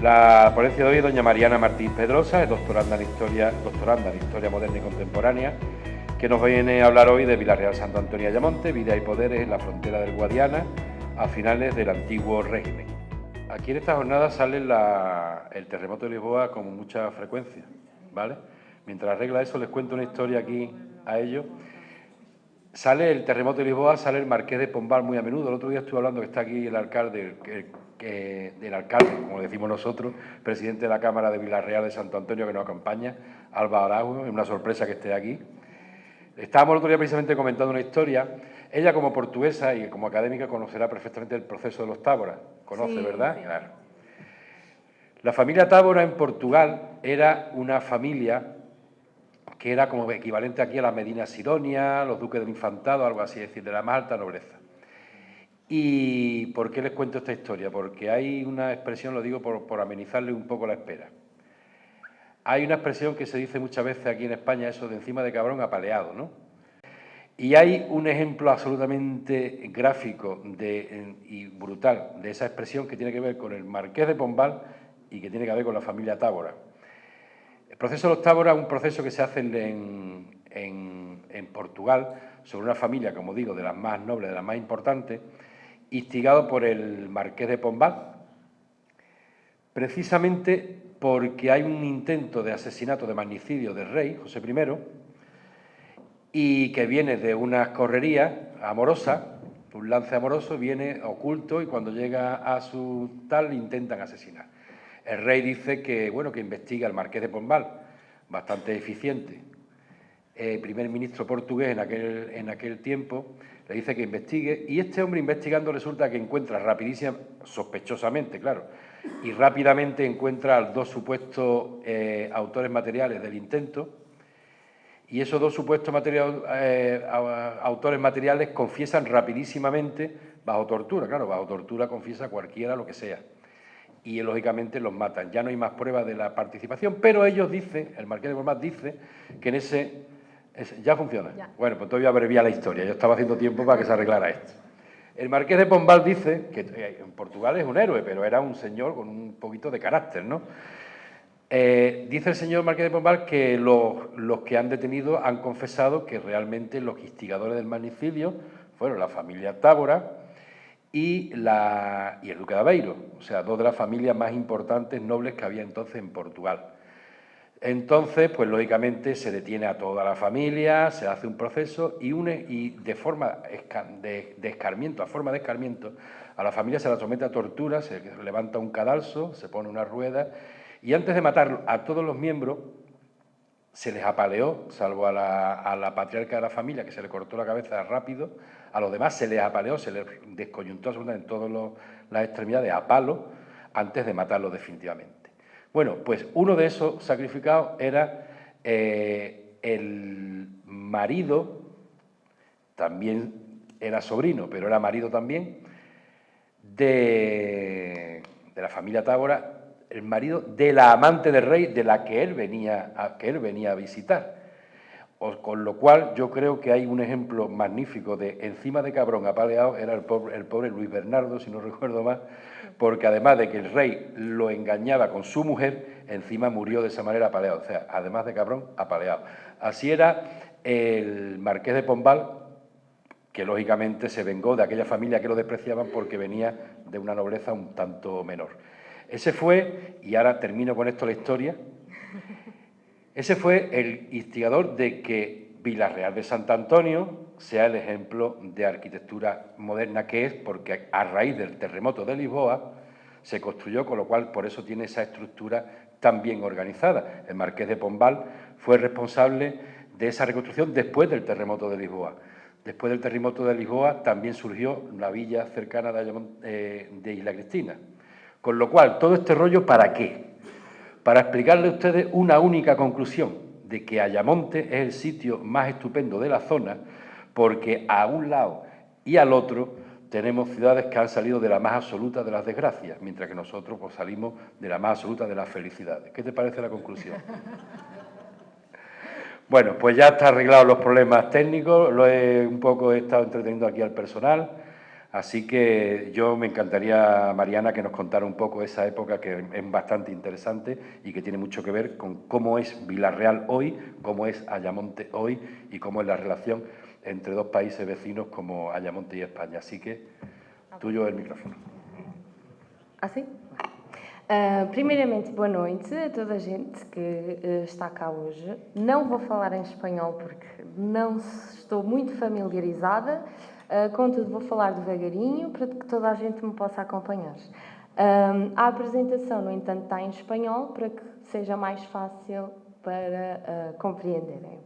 La ponencia de hoy es doña Mariana Martín Pedrosa, es doctoranda en Historia Moderna y Contemporánea, que nos viene a hablar hoy de Vila-real Santo Antonio de Ayamonte, vida y poderes en la frontera del Guadiana a finales del antiguo régimen. Aquí en esta jornada sale el terremoto de Lisboa con mucha frecuencia, ¿vale? Mientras arregla eso, les cuento una historia aquí a ellos. Sale el terremoto de Lisboa, sale el Marqués de Pombal muy a menudo. El otro día estuve hablando que está aquí el alcalde, del alcalde, como decimos nosotros, presidente de la Cámara de Vila-real de Santo Antonio, que nos acompaña, Alba Araujo, es una sorpresa que esté aquí. Estábamos el otro día precisamente comentando una historia. Ella, como portuguesa y como académica, conocerá perfectamente el proceso de los Táboras. Conoce, sí, ¿verdad? Sí. Claro. La familia Tábora en Portugal era una familia que era como equivalente aquí a la Medina Sidonia, los duques del Infantado, algo así, es decir, de la más alta nobleza. ¿Y por qué les cuento esta historia? Porque hay una expresión, lo digo por amenizarle un poco la espera. Hay una expresión que se dice muchas veces aquí en España, eso de encima de cabrón apaleado, ¿no? Y hay un ejemplo absolutamente gráfico y brutal de esa expresión que tiene que ver con el Marqués de Pombal y que tiene que ver con la familia Tábora. El proceso de los Tábora es un proceso que se hace en Portugal sobre una familia, como digo, de las más nobles, de las más importantes, instigado por el Marqués de Pombal, precisamente porque hay un intento de asesinato, de magnicidio del rey, José I, y que viene de unas correrías amorosas, un lance amoroso, viene oculto y cuando llega a su tal le intentan asesinar. El rey dice que, bueno, que investiga al Marqués de Pombal, bastante eficiente. El primer ministro portugués en aquel tiempo le dice que investigue y este hombre investigando resulta que encuentra rapidísimamente, sospechosamente, claro, y rápidamente encuentra a los dos supuestos autores materiales del intento y esos dos supuestos autores materiales confiesan rapidísimamente bajo tortura, claro, bajo tortura confiesa cualquiera lo que sea y lógicamente los matan. Ya no hay más pruebas de la participación, pero ellos dicen, el Marqués de Pombal dice que en ¿ya funciona? Ya. Bueno, pues todavía abreviar la historia. Yo estaba haciendo tiempo para que se arreglara esto. El Marqués de Pombal dice que en Portugal es un héroe, pero era un señor con un poquito de carácter, ¿no? Dice el señor Marqués de Pombal que los que han detenido han confesado que realmente los instigadores del magnicidio fueron la familia Tábora y el duque de Aveiro, o sea, dos de las familias más importantes nobles que había entonces en Portugal. Entonces, pues lógicamente se detiene a toda la familia, se hace un proceso y de forma de escarmiento, a la familia se la somete a tortura, se levanta un cadalso, se pone una rueda y antes de matar a todos los miembros se les apaleó, salvo a la patriarca de la familia, que se le cortó la cabeza rápido, a los demás se les apaleó, se les descoyuntó absolutamente en todas las extremidades a palo antes de matarlos definitivamente. Bueno, pues uno de esos sacrificados era el marido, también era sobrino, pero era marido también, de la familia Tábora, el marido de la amante del rey, de la que él venía a visitar. Con lo cual, yo creo que hay un ejemplo magnífico de encima de cabrón apaleado, era el pobre Luis Bernardo, si no recuerdo mal, porque además de que el rey lo engañaba con su mujer, encima murió de esa manera apaleado, o sea, además de cabrón, apaleado. Así era el Marqués de Pombal, que lógicamente se vengó de aquella familia que lo despreciaban porque venía de una nobleza un tanto menor. Ese fue, y ahora termino con esto la historia, ese fue el instigador de que Vila-real de Santo Antonio sea el ejemplo de arquitectura moderna que es, porque a raíz del terremoto de Lisboa se construyó, con lo cual por eso tiene esa estructura tan bien organizada. El marqués de Pombal fue responsable de esa reconstrucción después del terremoto de Lisboa. Después del terremoto de Lisboa también surgió la villa cercana de Isla Cristina. Con lo cual, todo este rollo, ¿para qué? Para explicarle a ustedes una única conclusión, de que Ayamonte es el sitio más estupendo de la zona, porque a un lado y al otro tenemos ciudades que han salido de la más absoluta de las desgracias, mientras que nosotros pues, salimos de la más absoluta de las felicidades. ¿Qué te parece la conclusión? Bueno, pues ya está arreglados los problemas técnicos, un poco he estado entreteniendo aquí al personal, así que yo me encantaría, Mariana, que nos contara un poco esa época que es bastante interesante y que tiene mucho que ver con cómo es Vila-real hoy, cómo es Ayamonte hoy y cómo es la relación entre dos países vecinos como Ayamonte y España. Así que, tuyo el micrófono. Assim? Primeiramente, boa noite a toda a gente que está cá hoje. Não vou falar em espanhol porque não estou muito familiarizada, contudo vou falar devagarinho para que toda a gente me possa acompanhar. A apresentação, no entanto, está em espanhol para que seja mais fácil para compreenderem.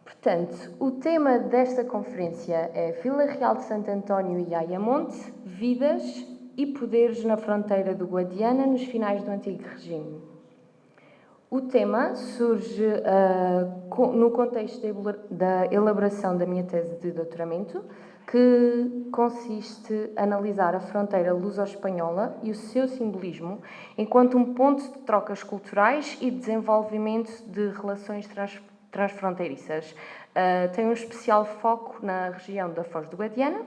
Portanto, o tema desta conferência é Vila-real de Santo António e Ayamonte, vidas e poderes na fronteira do Guadiana nos finais do Antigo Regime. O tema surge no contexto da elaboração da minha tese de doutoramento, que consiste em analisar a fronteira luso-espanhola e o seu simbolismo enquanto um ponto de trocas culturais e desenvolvimento de relações transfronteiriças. Tem um especial foco na região da Foz do Guadiana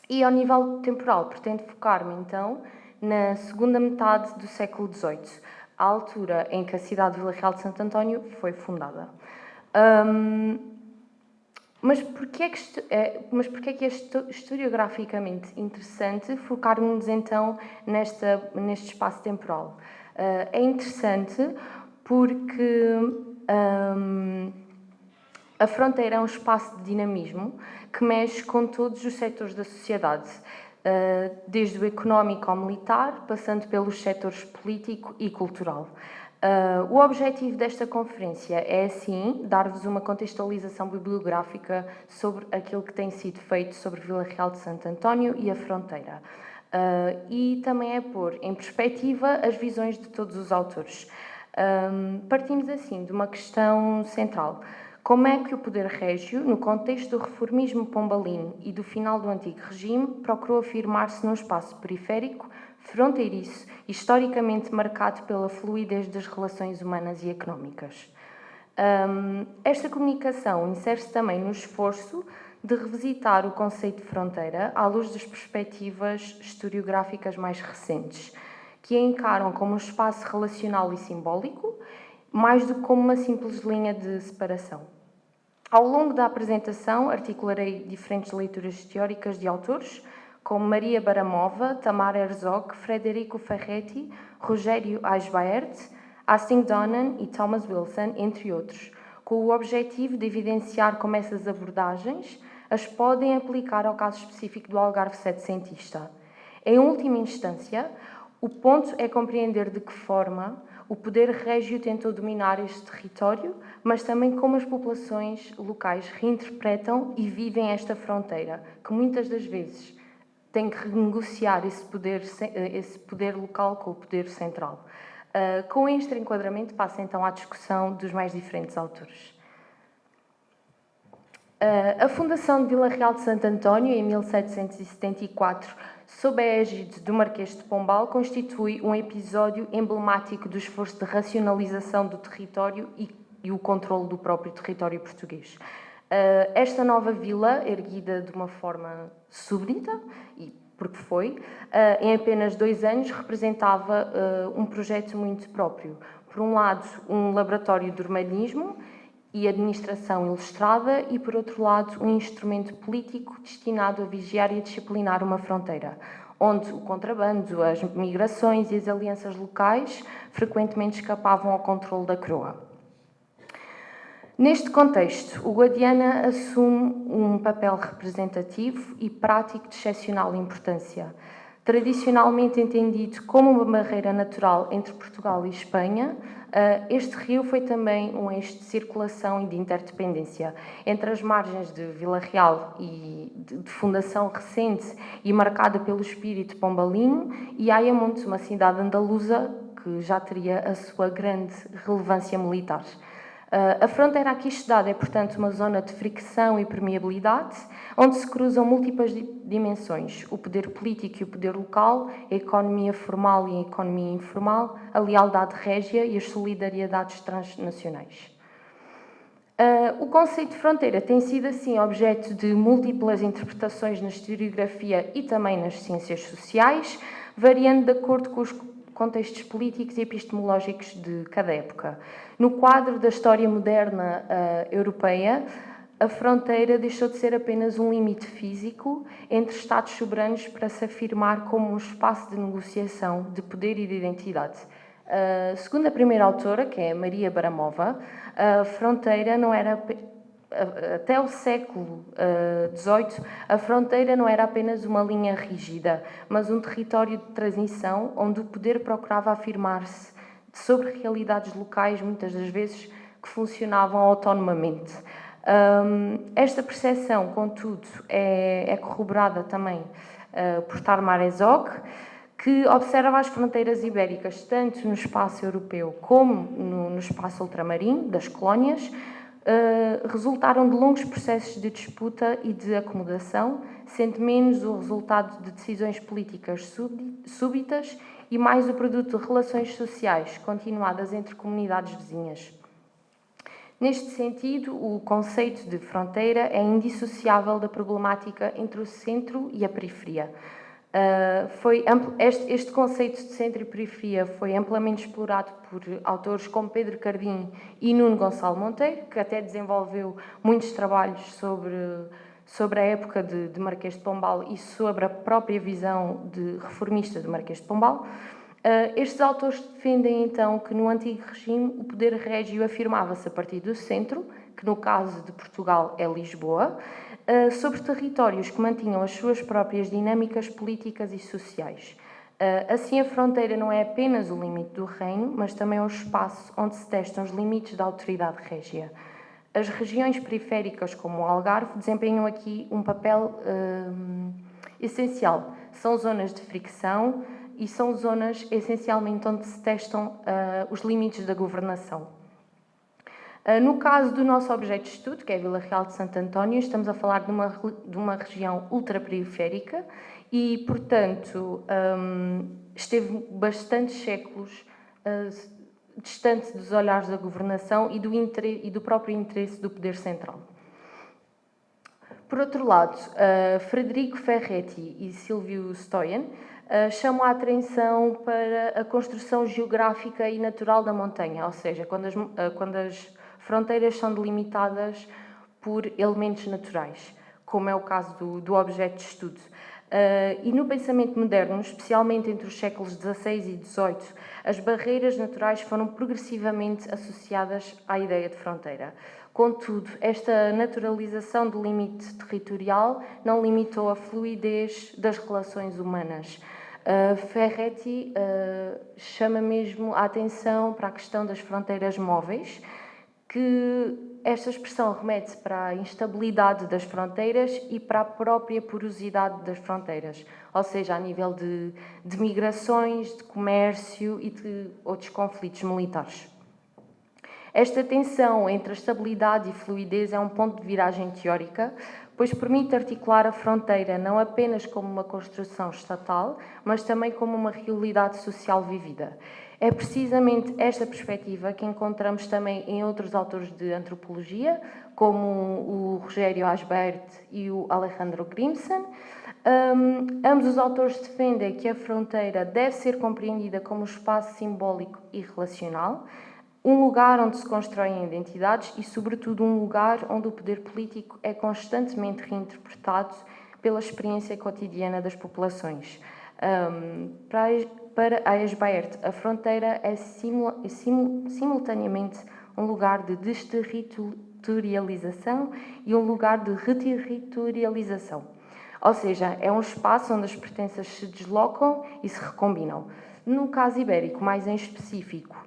e, ao nível temporal, pretendo focar-me, então, na segunda metade do século XVIII, a altura em que a cidade de Vila-real de Santo António foi fundada. Mas porquê é que é historiograficamente interessante focarmos, então, neste espaço temporal? É interessante porque a fronteira é um espaço de dinamismo que mexe com todos os setores da sociedade, desde o económico ao militar, passando pelos setores político e cultural. O objetivo desta conferência é, assim, dar-vos uma contextualização bibliográfica sobre aquilo que tem sido feito sobre Vila-real de Santo António e a fronteira. E também é pôr em perspectiva as visões de todos os autores. Partimos, assim, de uma questão central. Como é que o poder régio, no contexto do reformismo pombalino e do final do Antigo Regime, procurou afirmar-se num espaço periférico, fronteiriço e historicamente marcado pela fluidez das relações humanas e económicas? Esta comunicação insere-se também no esforço de revisitar o conceito de fronteira à luz das perspectivas historiográficas mais recentes, que a encaram como um espaço relacional e simbólico, mais do que como uma simples linha de separação. Ao longo da apresentação, articularei diferentes leituras teóricas de autores, como Maria Baramova, Tamara Herzog, Frederico Ferretti, Rogério Aisbaert, Hastings Donnan e Thomas Wilson, entre outros, com o objetivo de evidenciar como essas abordagens as podem aplicar ao caso específico do Algarve setecentista. Em última instância, o ponto é compreender de que forma o poder régio tentou dominar este território, mas também como as populações locais reinterpretam e vivem esta fronteira, que muitas das vezes tem que renegociar esse poder local com o poder central. Com este enquadramento, passo então à discussão dos mais diferentes autores. A fundação de Vila-real de Santo António, em 1774, sob a égide do Marquês de Pombal, constitui um episódio emblemático do esforço de racionalização do território e o controle do próprio território português. Esta nova vila, erguida de uma forma súbita, e porque foi, em apenas 2 anos, representava um projeto muito próprio. Por um lado, um laboratório de urbanismo e administração ilustrada e, por outro lado, um instrumento político destinado a vigiar e a disciplinar uma fronteira, onde o contrabando, as migrações e as alianças locais frequentemente escapavam ao controle da coroa. Neste contexto, o Guadiana assume um papel representativo e prático de excepcional importância. Tradicionalmente entendido como uma barreira natural entre Portugal e Espanha, este rio foi também um eixo de circulação e de interdependência entre as margens de Vila Real e de fundação recente e marcada pelo espírito pombalino, e Ayamonte, uma cidade andaluza que já teria a sua grande relevância militar. A fronteira aqui estudada é, portanto, uma zona de fricção e permeabilidade, onde se cruzam múltiplas dimensões: o poder político e o poder local, a economia formal e a economia informal, a lealdade régia e as solidariedades transnacionais. O conceito de fronteira tem sido, assim, objeto de múltiplas interpretações na historiografia e também nas ciências sociais, variando de acordo com os contextos políticos e epistemológicos de cada época. No quadro da história moderna europeia, a fronteira deixou de ser apenas um limite físico entre Estados soberanos para se afirmar como um espaço de negociação de poder e de identidade. Segundo a primeira autora, que é Maria Baramova, a fronteira não era... Até o século XVIII, a fronteira não era apenas uma linha rígida, mas um território de transição onde o poder procurava afirmar-se sobre realidades locais, muitas das vezes, que funcionavam autonomamente. Esta percepção, contudo, é corroborada também por Tarmar Herzog, que observa as fronteiras ibéricas tanto no espaço europeu como no espaço ultramarino das colónias, resultaram de longos processos de disputa e de acomodação, sendo menos o resultado de decisões políticas súbitas e mais o produto de relações sociais continuadas entre comunidades vizinhas. Neste sentido, o conceito de fronteira é indissociável da problemática entre o centro e a periferia. Este conceito de centro e periferia foi amplamente explorado por autores como Pedro Cardim e Nuno Gonçalo Monteiro, que até desenvolveu muitos trabalhos sobre a época de Marquês de Pombal e sobre a própria visão reformista de Marquês de Pombal. Estes autores defendem, então, que no antigo regime o poder régio afirmava-se a partir do centro, que no caso de Portugal é Lisboa, sobre territórios que mantinham as suas próprias dinâmicas políticas e sociais. Assim, a fronteira não é apenas o limite do reino, mas também é o espaço onde se testam os limites da autoridade régia. As regiões periféricas, como o Algarve, desempenham aqui um papel essencial. São zonas de fricção e são zonas, essencialmente, onde se testam os limites da governação. No caso do nosso objeto de estudo, que é a Vila Real de Santo António, estamos a falar de uma região ultraperiférica e, portanto, esteve bastantes séculos distante dos olhares da governação e do próprio interesse do poder central. Por outro lado, Frederico Ferretti e Silvio Stoyan chamam a atenção para a construção geográfica e natural da montanha, ou seja, quando as fronteiras são delimitadas por elementos naturais, como é o caso do objeto de estudo. E no pensamento moderno, especialmente entre os séculos XVI e XVIII, as barreiras naturais foram progressivamente associadas à ideia de fronteira. Contudo, esta naturalização do limite territorial não limitou a fluidez das relações humanas. Ferretti chama mesmo a atenção para a questão das fronteiras móveis, que esta expressão remete para a instabilidade das fronteiras e para a própria porosidade das fronteiras, ou seja, a nível de migrações, de comércio e de outros conflitos militares. Esta tensão entre a estabilidade e fluidez é um ponto de viragem teórica, pois permite articular a fronteira não apenas como uma construção estatal, mas também como uma realidade social vivida. É precisamente esta perspectiva que encontramos também em outros autores de antropologia, como o Rogério Asbert e o Alejandro Grimson. Ambos os autores defendem que a fronteira deve ser compreendida como um espaço simbólico e relacional, um lugar onde se constroem identidades e, sobretudo, um lugar onde o poder político é constantemente reinterpretado pela experiência cotidiana das populações. Para Asbert, a fronteira é simultaneamente um lugar de desterritorialização e um lugar de reterritorialização. Ou seja, é um espaço onde as pertenças se deslocam e se recombinam. No caso ibérico, mais em específico,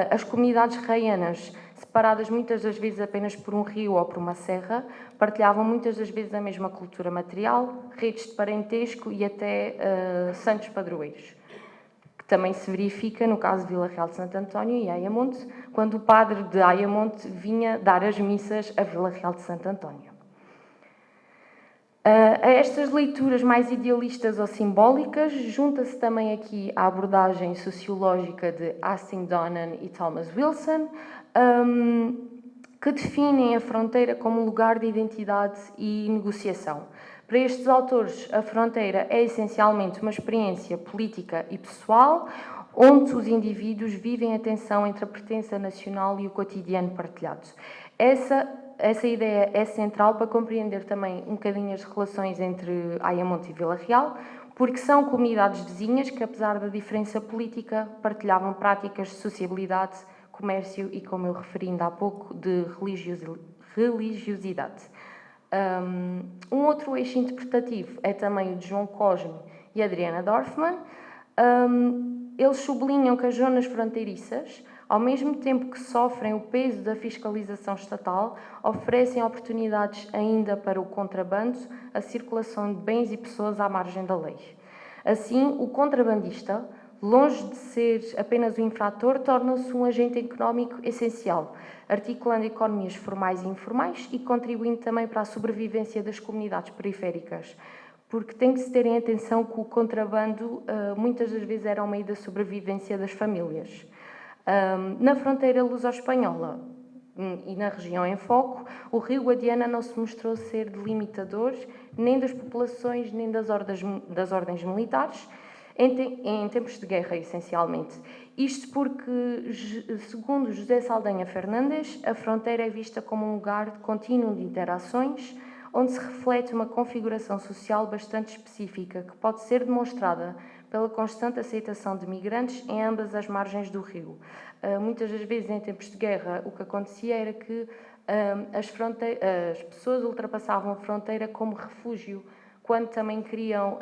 as comunidades raianas, separadas muitas das vezes apenas por um rio ou por uma serra, partilhavam muitas das vezes a mesma cultura material, redes de parentesco e até santos padroeiros, que também se verifica no caso de Vila Real de Santo António e Ayamonte, quando o padre de Ayamonte vinha dar as missas a Vila Real de Santo António. A estas leituras mais idealistas ou simbólicas, junta-se também aqui a abordagem sociológica de Hastings Donnan e Thomas Wilson, que definem a fronteira como um lugar de identidade e negociação. Para estes autores, a fronteira é essencialmente uma experiência política e pessoal, onde os indivíduos vivem a tensão entre a pertença nacional e o cotidiano partilhado. Essa ideia é central para compreender também um bocadinho as relações entre Ayamonte e Vila Real, porque são comunidades vizinhas que, apesar da diferença política, partilhavam práticas de sociabilidade, comércio e, como eu referi ainda há pouco, de religiosidade. Um outro eixo interpretativo é também o de João Cosme e Adriana Dorfman. Eles sublinham que as zonas fronteiriças, ao mesmo tempo que sofrem o peso da fiscalização estatal, oferecem oportunidades ainda para o contrabando, a circulação de bens e pessoas à margem da lei. Assim, o contrabandista, longe de ser apenas um infrator, torna-se um agente económico essencial, articulando economias formais e informais e contribuindo também para a sobrevivência das comunidades periféricas. Porque tem que se ter em atenção que o contrabando muitas das vezes era um meio da sobrevivência das famílias. Na fronteira luso-espanhola e na região em foco, o rio Guadiana não se mostrou ser delimitador nem das populações nem das ordens militares, em tempos de guerra, essencialmente. Isto porque, segundo José Saldanha Fernandes, a fronteira é vista como um lugar de contínuo de interações, onde se reflete uma configuração social bastante específica, que pode ser demonstrada pela constante aceitação de migrantes em ambas as margens do rio. Muitas das vezes, em tempos de guerra, o que acontecia era que as pessoas ultrapassavam a fronteira como refúgio, quando também queriam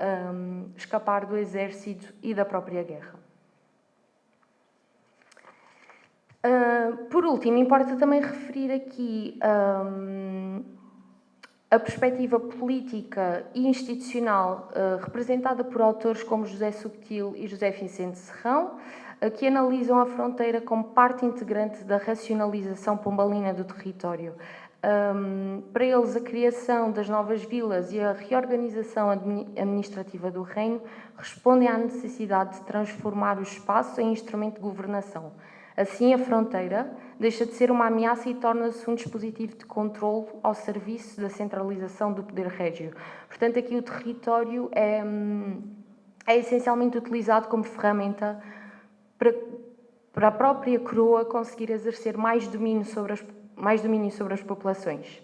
escapar do exército e da própria guerra. Por último, importa também referir aqui a perspectiva política e institucional representada por autores como José Subtil e José Vicente Serrão, que analisam a fronteira como parte integrante da racionalização pombalina do território. Para eles, a criação das novas vilas e a reorganização administrativa do reino respondem à necessidade de transformar o espaço em instrumento de governação. Assim, a fronteira deixa de ser uma ameaça e torna-se um dispositivo de controle ao serviço da centralização do poder régio. Portanto, aqui o território é essencialmente utilizado como ferramenta para a própria coroa conseguir exercer mais domínio sobre as populações.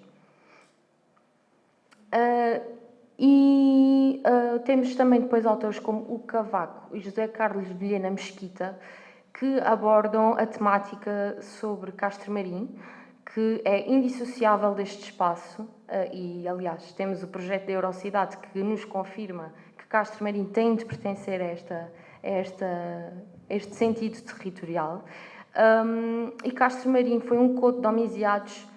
Temos também depois autores como o Cavaco e José Carlos Vilhena Mesquita, que abordam a temática sobre Castro Marim, que é indissociável deste espaço, e aliás temos o projeto da Eurocidade que nos confirma que Castro Marim tem de pertencer a este sentido territorial. E Castro Marim foi um conto de homicidados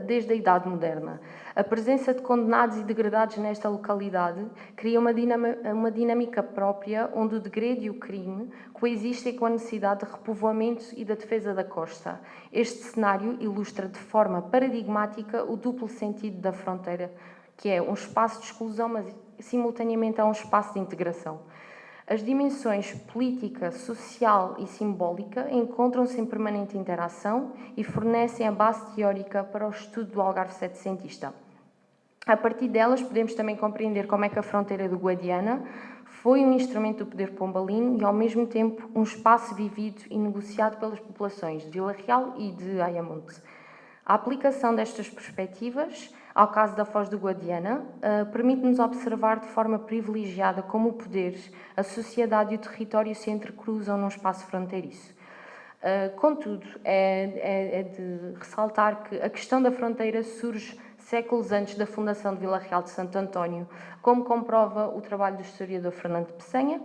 desde a Idade Moderna. A presença de condenados e degradados nesta localidade cria uma dinâmica própria onde o degredo e o crime coexistem com a necessidade de repovoamento e da defesa da costa. Este cenário ilustra de forma paradigmática o duplo sentido da fronteira, que é um espaço de exclusão, mas simultaneamente é um espaço de integração. As dimensões política, social e simbólica encontram-se em permanente interação e fornecem a base teórica para o estudo do Algarve setecentista. A partir delas, podemos também compreender como é que a fronteira do Guadiana foi um instrumento do poder pombalino e, ao mesmo tempo, um espaço vivido e negociado pelas populações de Vila Real e de Ayamonte. A aplicação destas perspectivas ao caso da Foz do Guadiana permite-nos observar de forma privilegiada como o poder, a sociedade e o território se entrecruzam num espaço fronteiriço. Contudo, é de ressaltar que a questão da fronteira surge séculos antes da fundação de Vila Real de Santo António, como comprova o trabalho do historiador Fernando Peçanha,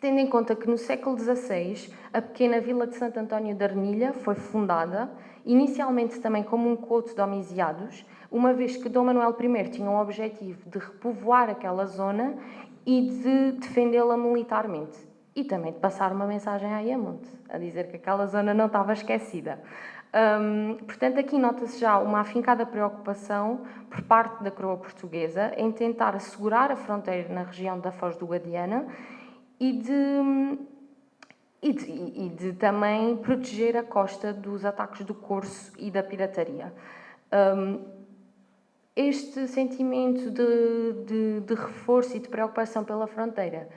tendo em conta que no século XVI a pequena vila de Santo António da Arnilha foi fundada, inicialmente também como um couto de homisiados, uma vez que Dom Manuel I tinha o objetivo de repovoar aquela zona e de defendê-la militarmente. E também de passar uma mensagem a Ayamonte, a dizer que aquela zona não estava esquecida. Portanto, aqui nota-se já uma afincada preocupação por parte da coroa portuguesa em tentar assegurar a fronteira na região da Foz do Guadiana e de também proteger a costa dos ataques do corso e da pirataria. Este sentimento de reforço e de preocupação pela fronteira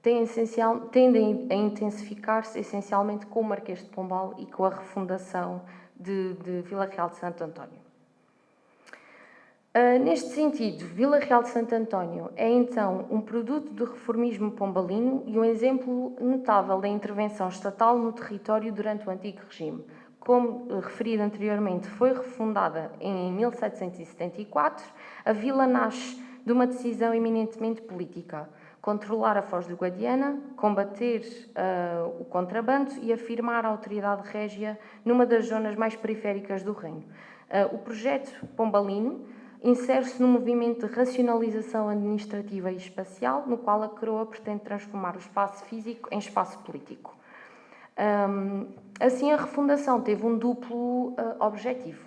tende a intensificar-se essencialmente com o Marquês de Pombal e com a refundação de Vila Real de Santo António. Neste sentido, Vila Real de Santo António é então um produto do reformismo pombalino e um exemplo notável da intervenção estatal no território durante o antigo regime. Como referido anteriormente, foi refundada em 1774, a vila nasce de uma decisão eminentemente política: controlar a Foz do Guadiana, combater o contrabando e afirmar a autoridade régia numa das zonas mais periféricas do reino. O projeto pombalino insere-se num movimento de racionalização administrativa e espacial, no qual a coroa pretende transformar o espaço físico em espaço político. Assim, a refundação teve um duplo objetivo,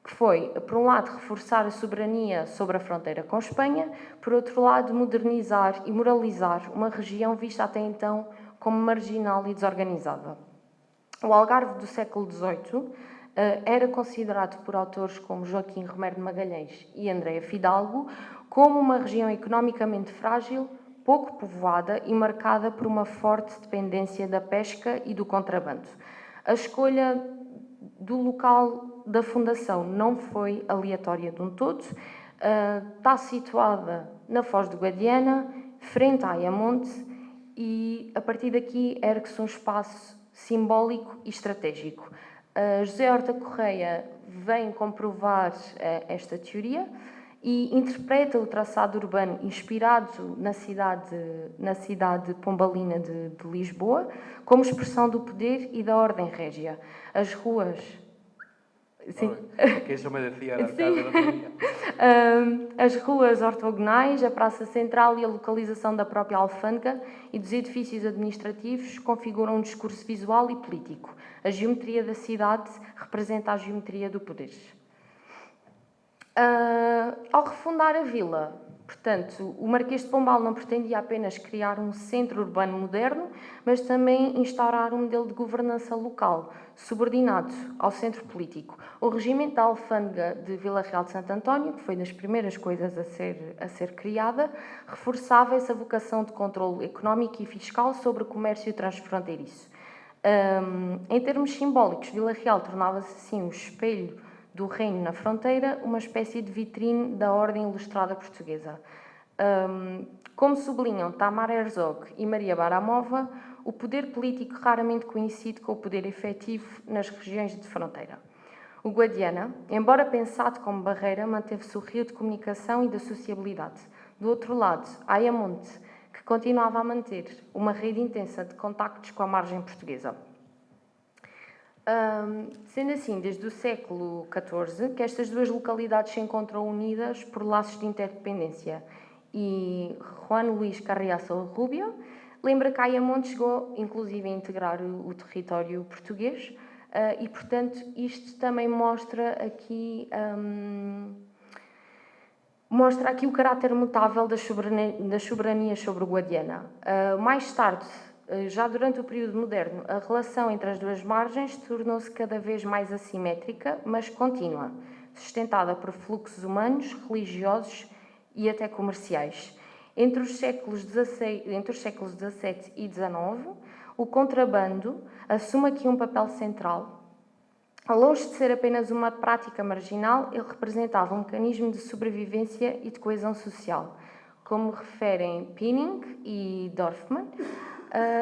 que foi, por um lado, reforçar a soberania sobre a fronteira com Espanha, por outro lado, modernizar e moralizar uma região vista até então como marginal e desorganizada. O Algarve do século XVIII era considerado por autores como Joaquim Romero de Magalhães e Andréa Fidalgo como uma região economicamente frágil, pouco povoada e marcada por uma forte dependência da pesca e do contrabando. A escolha do local da fundação não foi aleatória de um todo. Está situada na Foz do Guadiana, frente a Ayamonte, e a partir daqui ergue-se um espaço simbólico e estratégico. José Horta Correia vem comprovar esta teoria e interpreta o traçado urbano inspirado na cidade pombalina de Lisboa como expressão do poder e da ordem régia. As ruas... Sim. Que isso me decía el alcalde do outro dia. As ruas ortogonais, a praça central e a localização da própria alfândega e dos edifícios administrativos configuram um discurso visual e político. A geometria da cidade representa a geometria do poder. Ao refundar a vila, portanto, o Marquês de Pombal não pretendia apenas criar um centro urbano moderno, mas também instaurar um modelo de governança local, subordinado ao centro político. O regimento da alfândega de Vila Real de Santo António, que foi das primeiras coisas a ser criada, reforçava essa vocação de controle económico e fiscal sobre o comércio transfronteiriço. Em termos simbólicos, Vila Real tornava-se assim o espelho do reino na fronteira, uma espécie de vitrine da ordem ilustrada portuguesa. Como sublinham Tamar Herzog e Maria Baramova, o poder político raramente coincide com o poder efetivo nas regiões de fronteira. O Guadiana, embora pensado como barreira, manteve-se o rio de comunicação e da sociabilidade. Do outro lado, Ayamonte, que continuava a manter uma rede intensa de contactos com a margem portuguesa. Sendo assim, desde o século XIV, que estas duas localidades se encontram unidas por laços de interdependência. E Juan Luís Carriazo Rubio lembra que Ayamonte chegou, inclusive, a integrar o território português e, portanto, isto também mostra aqui o caráter mutável das soberanias sobre o Guadiana. Mais tarde, já durante o período moderno, a relação entre as duas margens tornou-se cada vez mais assimétrica, mas contínua, sustentada por fluxos humanos, religiosos e até comerciais. Entre os séculos XVII e XIX, o contrabando assume aqui um papel central. Longe de ser apenas uma prática marginal, ele representava um mecanismo de sobrevivência e de coesão social, como referem Pinning e Dorfman.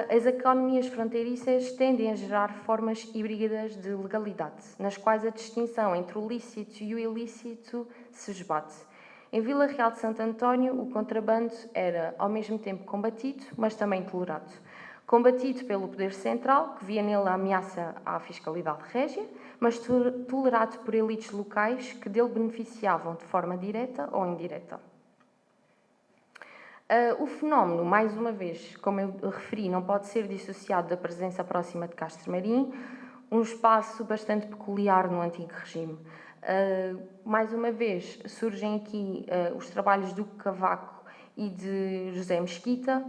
as economias fronteiriças tendem a gerar formas híbridas de legalidade, nas quais a distinção entre o lícito e o ilícito se esbate. Em Vila Real de Santo António, o contrabando era ao mesmo tempo combatido, mas também tolerado. Combatido pelo poder central, que via nele a ameaça à fiscalidade régia, mas tolerado por elites locais que dele beneficiavam de forma direta ou indireta. O fenómeno, mais uma vez, como eu referi, não pode ser dissociado da presença próxima de Castro Marim, um espaço bastante peculiar no antigo regime. Mais uma vez, surgem aqui os trabalhos do Cavaco e de José Mesquita,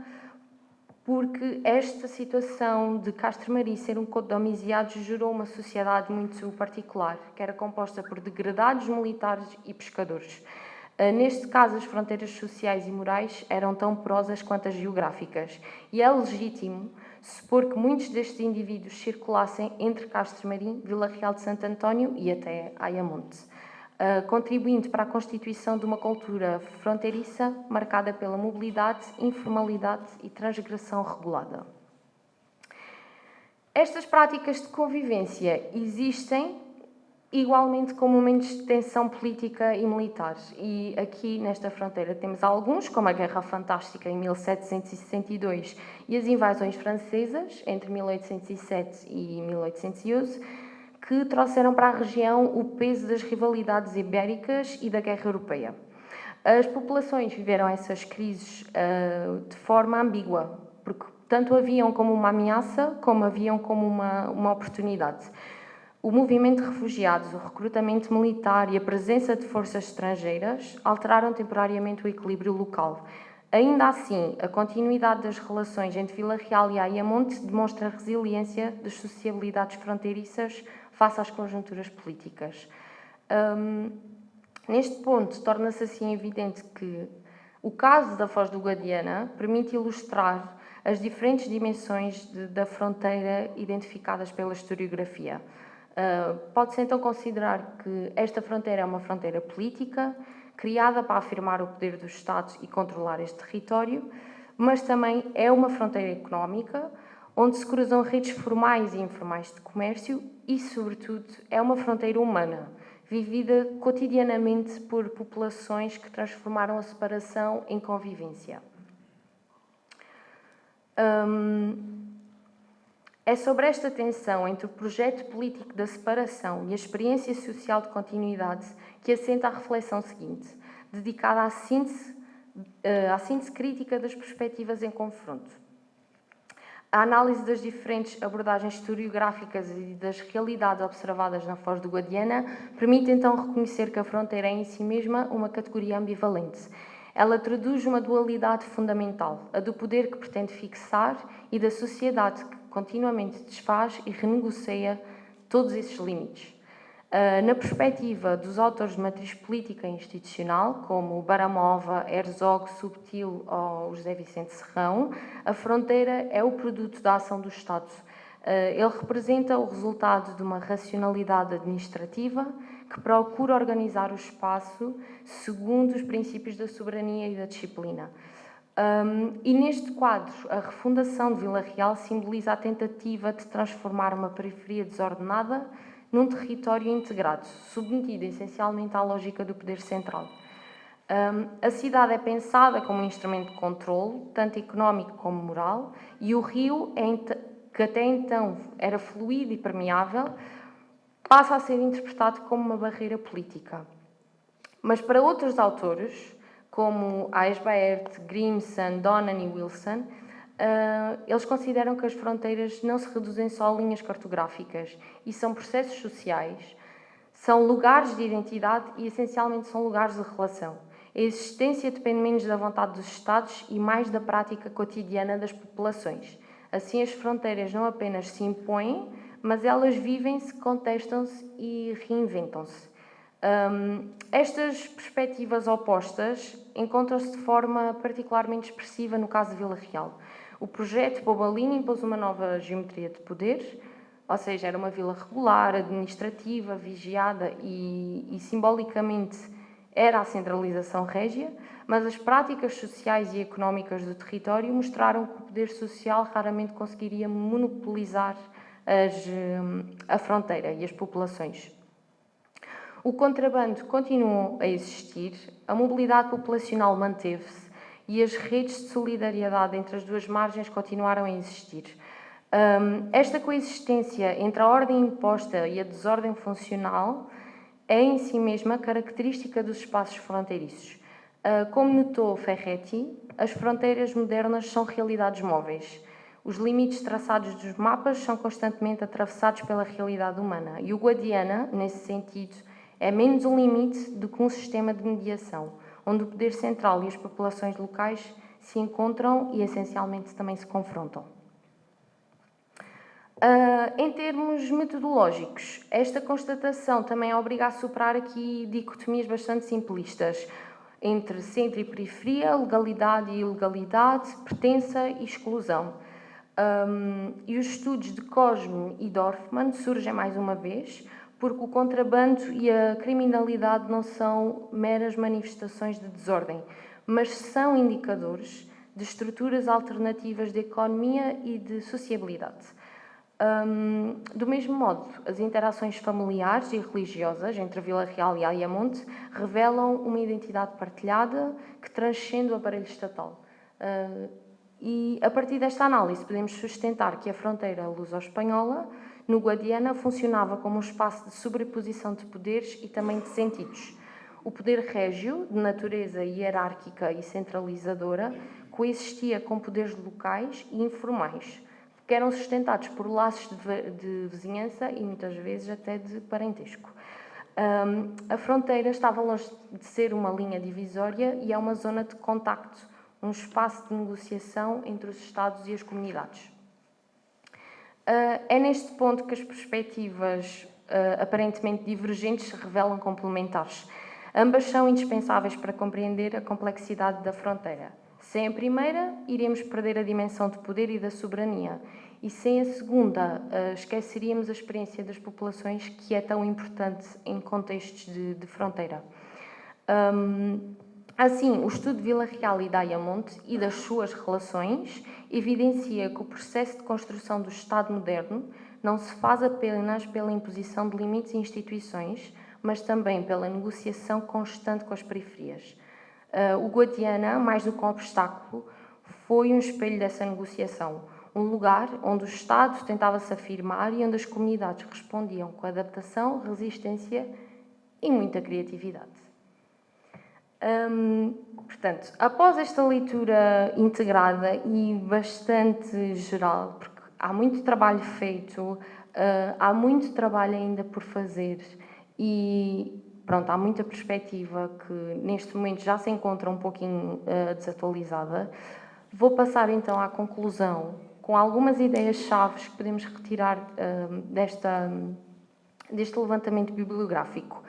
porque esta situação de Castro Marim ser um conto de homicidados gerou uma sociedade muito particular, que era composta por degradados, militares e pescadores. Neste caso, as fronteiras sociais e morais eram tão porosas quanto as geográficas, e é legítimo supor que muitos destes indivíduos circulassem entre Castro Marim, Vila Real de Santo António e até Ayamonte, contribuindo para a constituição de uma cultura fronteiriça marcada pela mobilidade, informalidade e transgressão regulada. Estas práticas de convivência existem igualmente com momentos de tensão política e militar. E aqui nesta fronteira temos alguns, como a Guerra Fantástica em 1762 e as invasões francesas entre 1807 e 1811, que trouxeram para a região o peso das rivalidades ibéricas e da Guerra Europeia. As populações viveram essas crises de forma ambígua, porque tanto haviam como uma ameaça, como haviam como uma oportunidade. O movimento de refugiados, o recrutamento militar e a presença de forças estrangeiras alteraram temporariamente o equilíbrio local. Ainda assim, a continuidade das relações entre Vila Real e Ayamonte demonstra a resiliência das sociabilidades fronteiriças face às conjunturas políticas. Neste ponto, torna-se assim evidente que o caso da Foz do Guadiana permite ilustrar as diferentes dimensões da fronteira identificadas pela historiografia. Pode-se então considerar que esta fronteira é uma fronteira política, criada para afirmar o poder dos Estados e controlar este território, mas também é uma fronteira económica, onde se cruzam redes formais e informais de comércio e, sobretudo, é uma fronteira humana, vivida cotidianamente por populações que transformaram a separação em convivência. É sobre esta tensão entre o projeto político da separação e a experiência social de continuidade que assenta a reflexão seguinte, dedicada à síntese crítica das perspectivas em confronto. A análise das diferentes abordagens historiográficas e das realidades observadas na Foz do Guadiana permite então reconhecer que a fronteira é em si mesma uma categoria ambivalente. Ela traduz uma dualidade fundamental, a do poder que pretende fixar e da sociedade que continuamente desfaz e renegocia todos esses limites. Na perspectiva dos autores de matriz política e institucional, como Baramova, Herzog, Subtil ou José Vicente Serrão, a fronteira é o produto da ação do Estado. Ele representa o resultado de uma racionalidade administrativa que procura organizar o espaço segundo os princípios da soberania e da disciplina. E neste quadro, a refundação de Vila Real simboliza a tentativa de transformar uma periferia desordenada num território integrado, submetido essencialmente à lógica do poder central. A cidade é pensada como um instrumento de controle, tanto económico como moral, e o rio, que até então era fluido e permeável, passa a ser interpretado como uma barreira política. Mas para outros autores, como Aesbaert, Grimson, Donan e Wilson, eles consideram que as fronteiras não se reduzem só a linhas cartográficas e são processos sociais, são lugares de identidade e essencialmente são lugares de relação. A existência depende menos da vontade dos Estados e mais da prática cotidiana das populações. Assim, as fronteiras não apenas se impõem, mas elas vivem-se, contestam-se e reinventam-se. Estas perspectivas opostas encontram-se de forma particularmente expressiva no caso de Vila Real. O projeto Pobalini impôs uma nova geometria de poder, ou seja, era uma vila regular, administrativa, vigiada e simbolicamente era a centralização régia, mas as práticas sociais e económicas do território mostraram que o poder social raramente conseguiria monopolizar a fronteira e as populações. O contrabando continuou a existir, a mobilidade populacional manteve-se e as redes de solidariedade entre as duas margens continuaram a existir. Esta coexistência entre a ordem imposta e a desordem funcional é em si mesma característica dos espaços fronteiriços. Como notou Ferretti, as fronteiras modernas são realidades móveis. Os limites traçados dos mapas são constantemente atravessados pela realidade humana e o Guadiana, nesse sentido, é menos um limite do que um sistema de mediação, onde o poder central e as populações locais se encontram e, essencialmente, também se confrontam. Em termos metodológicos, esta constatação também obriga a superar aqui dicotomias bastante simplistas entre centro e periferia, legalidade e ilegalidade, pertença e exclusão. E os estudos de Cosme e Dorfman surgem mais uma vez, porque o contrabando e a criminalidade não são meras manifestações de desordem, mas são indicadores de estruturas alternativas de economia e de sociabilidade. Do mesmo modo, as interações familiares e religiosas entre Vila Real e Ayamonte revelam uma identidade partilhada que transcende o aparelho estatal. E, a partir desta análise, podemos sustentar que a fronteira luso-espanhola, no Guadiana, funcionava como um espaço de sobreposição de poderes e também de sentidos. O poder régio, de natureza hierárquica e centralizadora, coexistia com poderes locais e informais, que eram sustentados por laços de vizinhança e, muitas vezes, até de parentesco. A fronteira estava longe de ser uma linha divisória e é uma zona de contacto, um espaço de negociação entre os Estados e as comunidades. É neste ponto que as perspectivas aparentemente divergentes se revelam complementares. Ambas são indispensáveis para compreender a complexidade da fronteira. Sem a primeira, iremos perder a dimensão de poder e da soberania. E sem a segunda, esqueceríamos a experiência das populações, que é tão importante em contextos de fronteira. Assim, o estudo de Vila Real e de Ayamonte e das suas relações evidencia que o processo de construção do Estado moderno não se faz apenas pela imposição de limites e instituições, mas também pela negociação constante com as periferias. O Guadiana, mais do que um obstáculo, foi um espelho dessa negociação, um lugar onde o Estado tentava se afirmar e onde as comunidades respondiam com adaptação, resistência e muita criatividade. Portanto, após esta leitura integrada e bastante geral, porque há muito trabalho feito, há muito trabalho ainda por fazer e pronto, há muita perspectiva que neste momento já se encontra um pouquinho desatualizada. Vou passar então à conclusão com algumas ideias-chave que podemos retirar deste levantamento bibliográfico.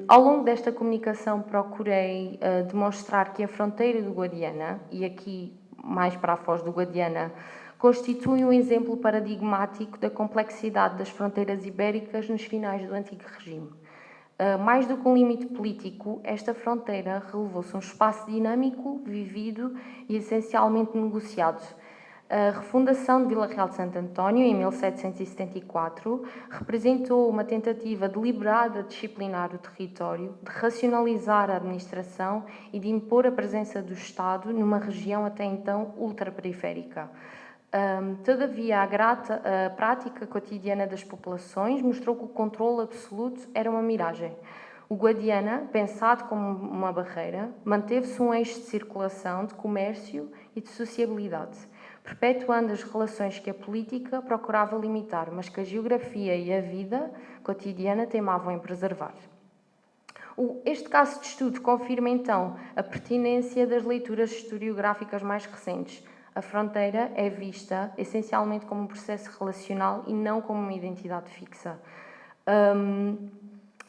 Ao longo desta comunicação procurei demonstrar que a fronteira do Guadiana, e aqui mais para a foz do Guadiana, constitui um exemplo paradigmático da complexidade das fronteiras ibéricas nos finais do antigo regime. Mais do que um limite político, esta fronteira revelou-se um espaço dinâmico, vivido e essencialmente negociado. A refundação de Vila Real de Santo António, em 1774, representou uma tentativa deliberada de disciplinar o território, de racionalizar a administração e de impor a presença do Estado numa região até então ultraperiférica. Todavia, a prática cotidiana das populações mostrou que o controle absoluto era uma miragem. O Guadiana, pensado como uma barreira, manteve-se um eixo de circulação, de comércio e de sociabilidade, perpetuando as relações que a política procurava limitar, mas que a geografia e a vida cotidiana teimavam em preservar. Este caso de estudo confirma, então, a pertinência das leituras historiográficas mais recentes. A fronteira é vista essencialmente como um processo relacional e não como uma identidade fixa.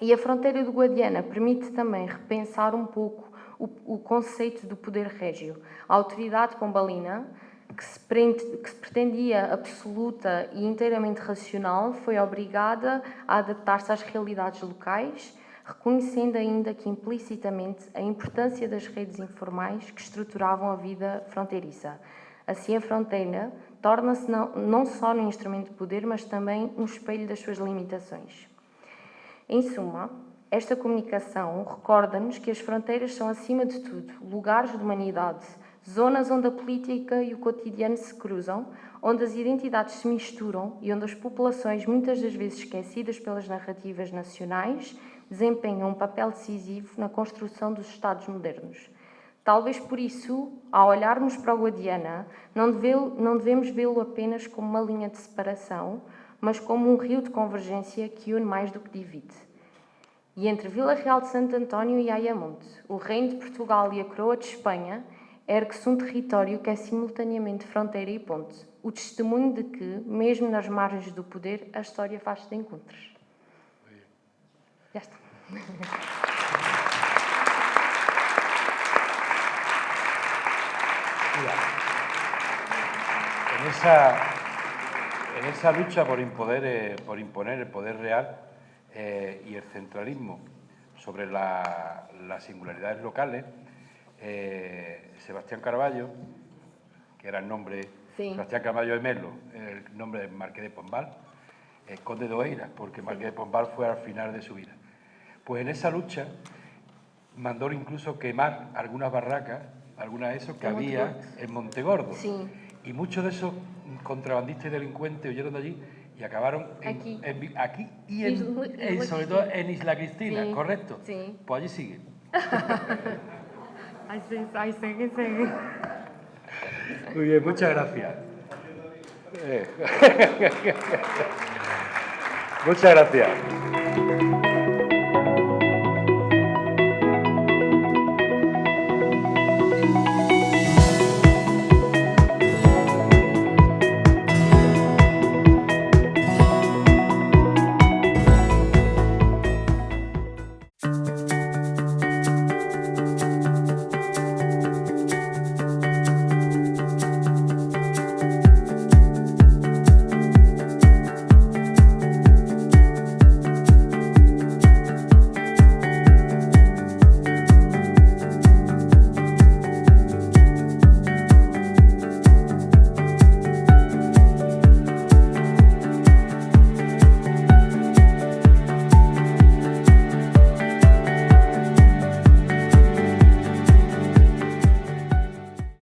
E a fronteira do Guadiana permite também repensar um pouco o conceito do poder régio. A autoridade pombalina, que se pretendia absoluta e inteiramente racional, foi obrigada a adaptar-se às realidades locais, reconhecendo ainda que implicitamente a importância das redes informais que estruturavam a vida fronteiriça. Assim, a fronteira torna-se não só um instrumento de poder, mas também um espelho das suas limitações. Em suma, esta comunicação recorda-nos que as fronteiras são, acima de tudo, lugares de humanidade, zonas onde a política e o cotidiano se cruzam, onde as identidades se misturam e onde as populações, muitas das vezes esquecidas pelas narrativas nacionais, desempenham um papel decisivo na construção dos Estados modernos. Talvez por isso, ao olharmos para o Guadiana, não devemos vê-lo apenas como uma linha de separação, mas como um rio de convergência que une mais do que divide. E entre Vila Real de Santo António e Ayamonte, o Reino de Portugal e a Coroa de Espanha, ergue-se um território que é simultaneamente fronteira e ponte, o testemunho de que, mesmo nas margens do poder, a história faz-se de encontros. Já está. En esa lucha por imponer el poder real y el centralismo sobre las singularidades locales, Sebastián Carballo, que era el nombre, sí. Sebastián Carballo de Melo, el nombre del Marqués de Pombal, conde de Oeiras, porque Marqués de Pombal fue al final de su vida. Pues en esa lucha mandó incluso quemar algunas barracas, algunas de esos que había en Montegordo. Sí. Y muchos de esos contrabandistas y delincuentes huyeron de allí y acabaron aquí y sobre todo en Isla Cristina, sí. ¿Correcto? Sí. Pues allí siguen. Ahí sigue. Muy bien, muchas gracias. Muchas gracias.